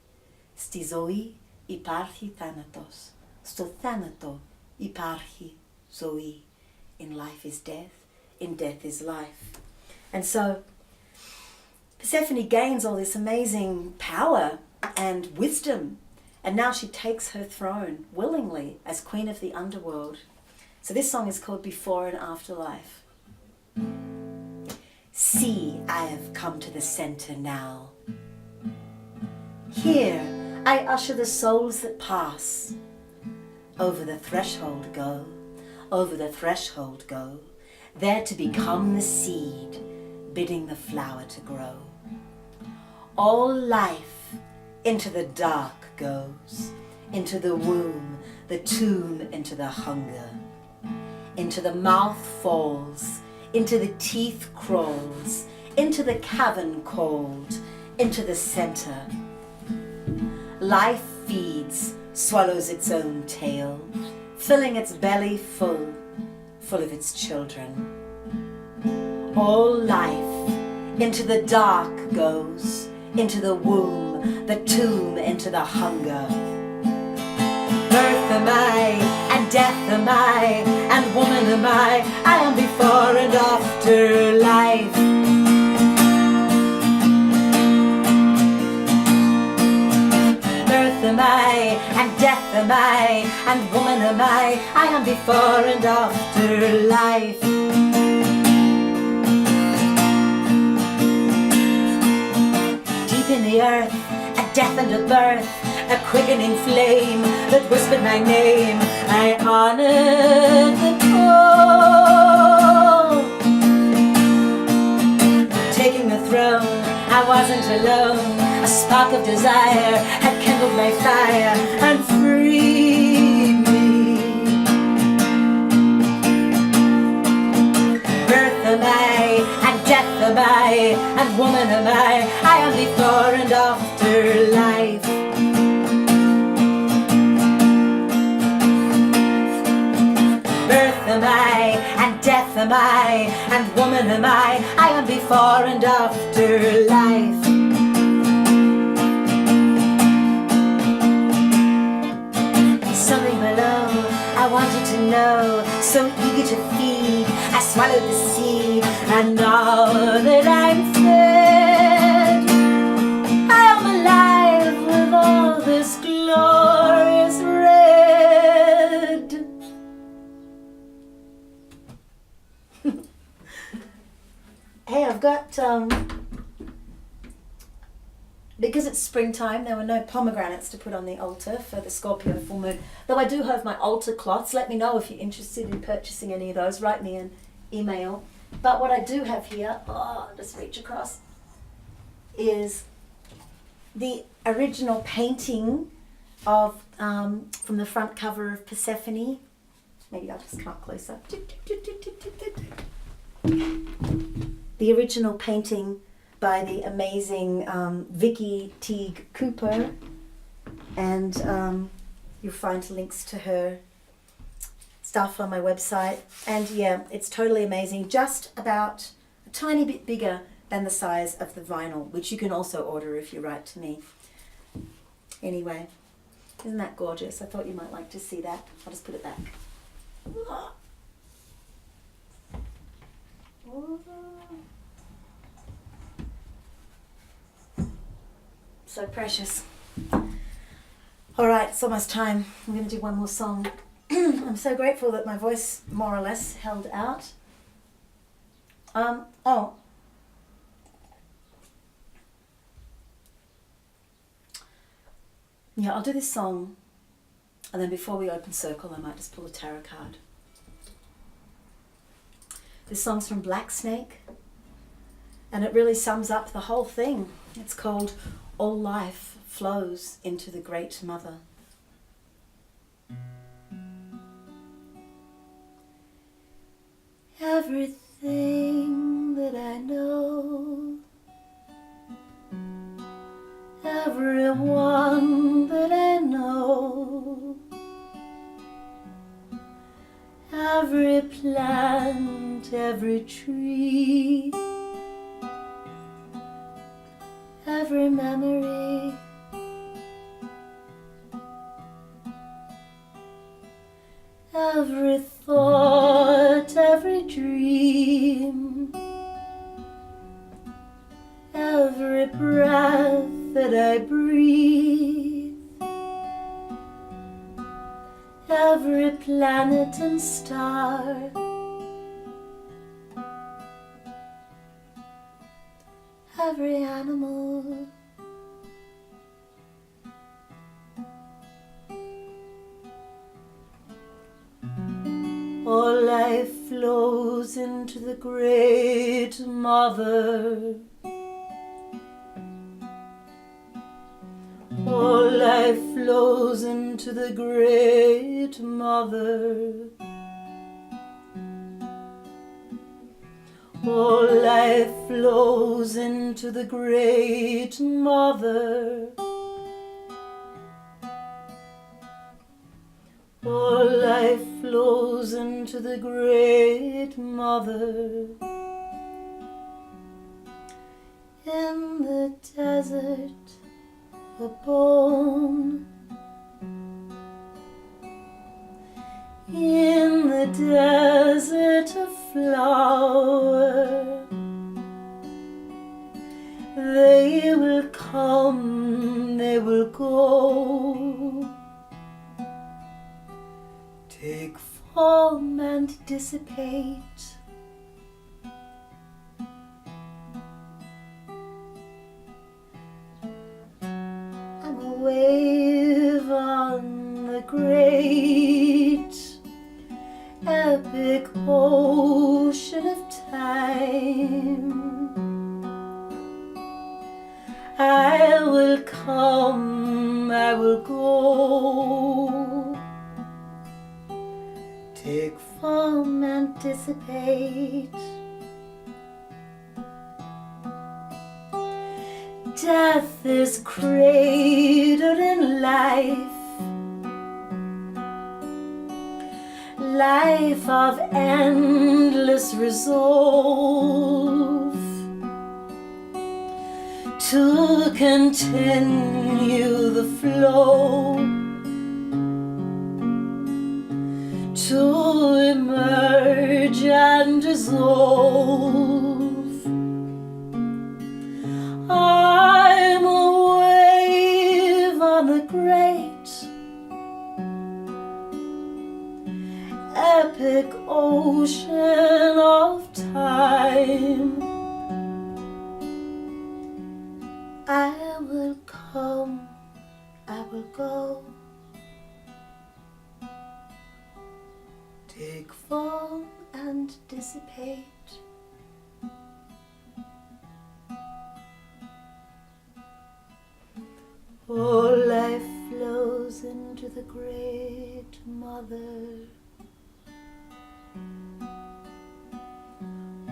Sti zoe iparchi thanatos. Sto thanato iparchi zoe. In life is death. In death is life. And so Persephone gains all this amazing power and wisdom, and now she takes her throne willingly as queen of the underworld. So this song is called Before and After Life. See, I have come to the center now. Here I usher the souls that pass. Over the threshold go, over the threshold go, there to become the seed, bidding the flower to grow. All life into the dark goes, into the womb, the tomb, into the hunger. into the mouth falls, into the teeth crawls, into the cavern called, into the center. Life feeds, swallows its own tail, filling its belly full of its children. All life into the dark goes, into the womb, the tomb, into the hunger. Birth am I, and death am I, and woman am I am before and after life. Birth am I, and death am I, and woman am I am before and after life. Deep in the earth, a death and a birth, a quickening flame that whispered my name. I honored the call. Taking the throne, I wasn't alone. A spark of desire had kindled my fire and freed me. Birth am I, and death am I, and woman am I am before and after life. Birth am I, and death am I, and woman am I am before and after life. Something below, I wanted to know, so eager to feed, I swallowed the seed, and now that I'm fed, I am alive with all this glorious red. Hey, I've got, because it's springtime, there were no pomegranates to put on the altar for the Scorpio full moon. Though I do have my altar cloths. Let me know if you're interested in purchasing any of those. Write me an email. But what I do have here, just reach across, is the original painting of from the front cover of Persephone. Maybe I'll just come up closer. The original painting by the amazing Vicky Teague Cooper, and you'll find links to her stuff on my website. And yeah, it's totally amazing, just about a tiny bit bigger than the size of the vinyl, which you can also order if you write to me. Anyway, isn't that gorgeous? I thought you might like to see that. I'll just put it back. So precious. All right, it's almost time. I'm going to do one more song. I'm so grateful that my voice more or less held out. Yeah, I'll do this song, and then before we open circle, I might just pull a tarot card. This song's from Black Snake, and it really sums up the whole thing. It's called All Life Flows into the Great Mother. Everything that I know, everyone that I know, every plant, every tree, every memory, every thought, every dream, every breath that I breathe, every planet and star, every animal, all life flows into the Great Mother. All life flows into the Great Mother. All life flows into the Great Mother. All life flows into the Great Mother. In the desert, a bone. In the desert, a flower. They will come, they will go, take form and dissipate. I'm a wave on the great epic ocean of time. I will come, I will go, take form and dissipate. Death is cradled in life, life of endless resolve, to continue the flow, to emerge and dissolve. I'm a wave on the great epic ocean of time. I will come, I will go, take form and dissipate. All life flows into the Great Mother.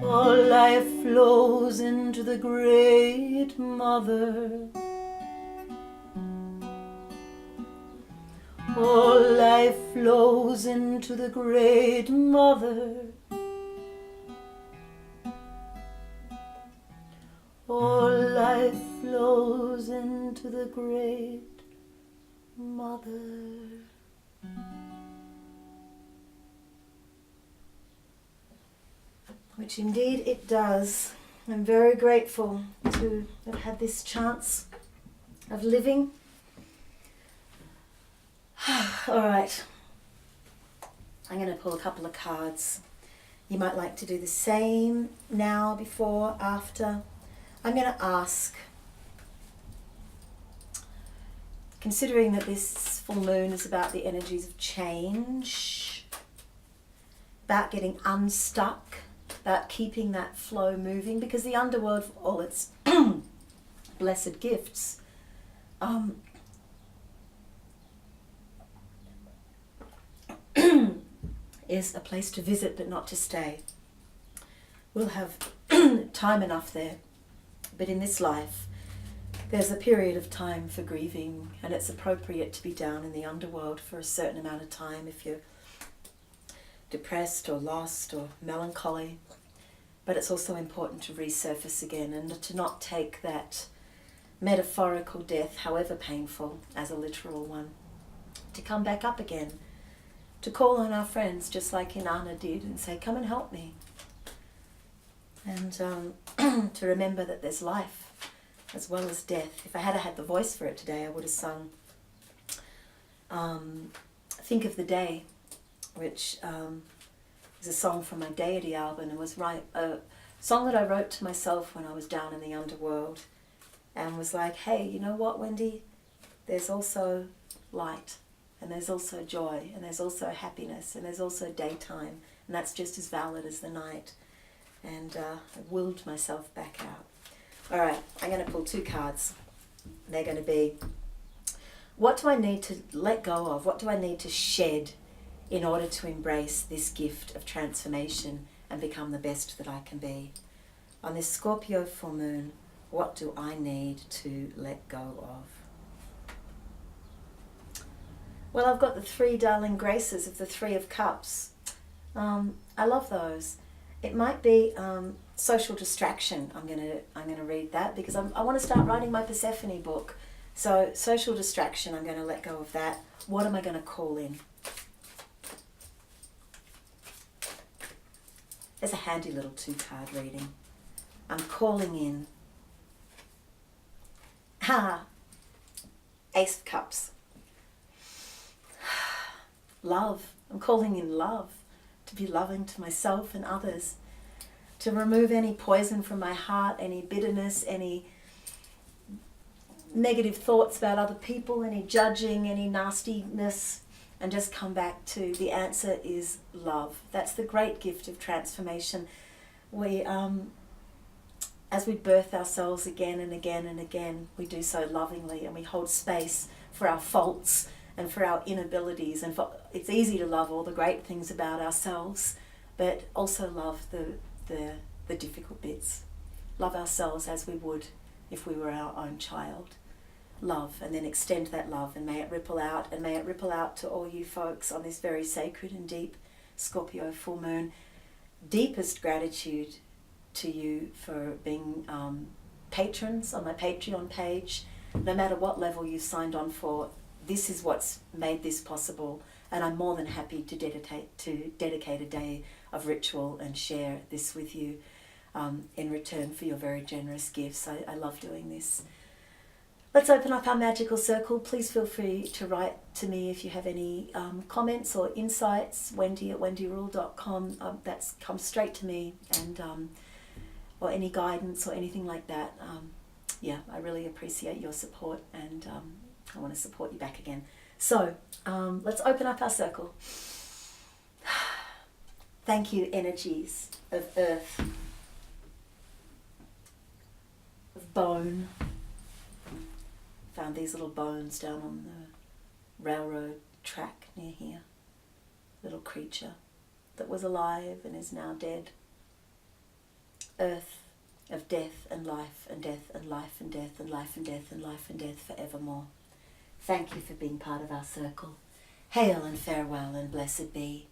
All life flows into the Great Mother. All life flows into the Great Mother. All life flows into the Great Mother. Which indeed it does. I'm very grateful to have had this chance of living. All right, I'm going to pull a couple of cards. You might like to do the same now, before, after. I'm going to ask, considering that this full moon is about the energies of change, about getting unstuck, about keeping that flow moving, because the underworld, for all its blessed gifts, is a place to visit but not to stay. We'll have time enough there, but in this life there's a period of time for grieving, and it's appropriate to be down in the underworld for a certain amount of time if you're depressed or lost or melancholy. But it's also important to resurface again and to not take that metaphorical death, however painful, as a literal one. To come back up again, to call on our friends just like Inanna did and say, come and help me. And to remember that there's life as well as death. If I had had the voice for it today, I would have sung Think of the Day, which is a song from my Deity album. It was a song that I wrote to myself when I was down in the underworld, and was like, hey, you know what, Wendy? There's also light, and there's also joy, and there's also happiness, and there's also daytime, and that's just as valid as the night. And I willed myself back out. All right, I'm going to pull two cards. They're going to be, what do I need to let go of? What do I need to shed in order to embrace this gift of transformation and become the best that I can be. On this Scorpio full moon, what do I need to let go of? Well, I've got the 3 darling graces of the 3 of Cups. I love those. It might be social distraction. I'm gonna read that because I want to start writing my Persephone book. So social distraction, I'm going to let go of that. What am I going to call in? There's a handy little 2-card reading. I'm calling in Ace of Cups. Love. I'm calling in love. To be loving to myself and others. To remove any poison from my heart, any bitterness, any negative thoughts about other people, any judging, any nastiness, and just come back to the answer is love. That's the great gift of transformation. We, as we birth ourselves again and again and again, we do so lovingly, and we hold space for our faults and for our inabilities. And it's easy to love all the great things about ourselves, but also love the difficult bits. Love ourselves as we would if we were our own child. Love, and then extend that love, and may it ripple out, and may it ripple out to all you folks on this very sacred and deep Scorpio full moon. Deepest gratitude to you for being patrons on my Patreon page. No matter what level you've signed on for, this is what's made this possible, and I'm more than happy to dedicate a day of ritual and share this with you in return for your very generous gifts. I love doing this. Let's open up our magical circle. Please feel free to write to me if you have any comments or insights. Wendy at wendyrule.com. That's come straight to me, and or any guidance or anything like that. Yeah, I really appreciate your support, and I want to support you back again. So let's open up our circle. Thank you, energies of earth, of bone. Found these little bones down on the railroad track near here. Little creature that was alive and is now dead. Earth of death and life and death and life and death and life and death and life and death forevermore. Thank you for being part of our circle. Hail and farewell and blessed be.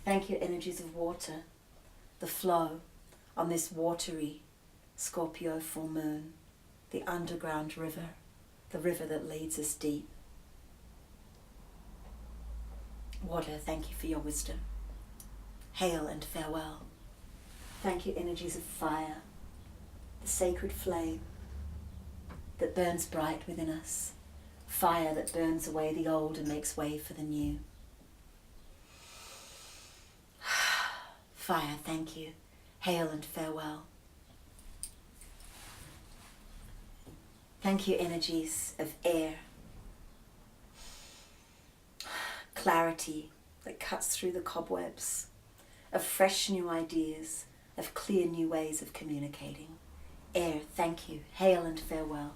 Thank you, energies of water, the flow on this watery Scorpio full moon, the underground river, the river that leads us deep. Water, thank you for your wisdom. Hail and farewell. Thank you, energies of fire, the sacred flame that burns bright within us. Fire that burns away the old and makes way for the new. Fire, thank you. Hail and farewell. Thank you, energies of air. Clarity that cuts through the cobwebs, of fresh new ideas, of clear new ways of communicating. Air, thank you. Hail and farewell.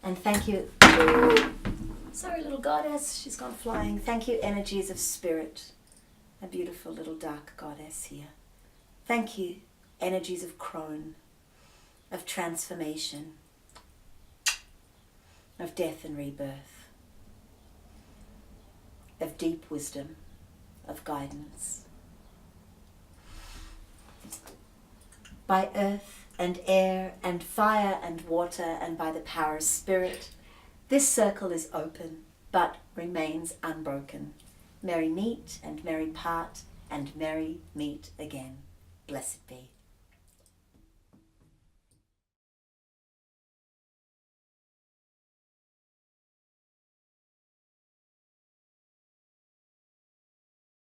And thank you. Sorry, little goddess, she's gone flying. Thank you, energies of spirit. A beautiful little dark goddess here. Thank you, energies of crone, of transformation, of death and rebirth, of deep wisdom, of guidance. By earth and air and fire and water and by the power of spirit, this circle is open but remains unbroken. Merry meet and merry part and merry meet again. Blessed be.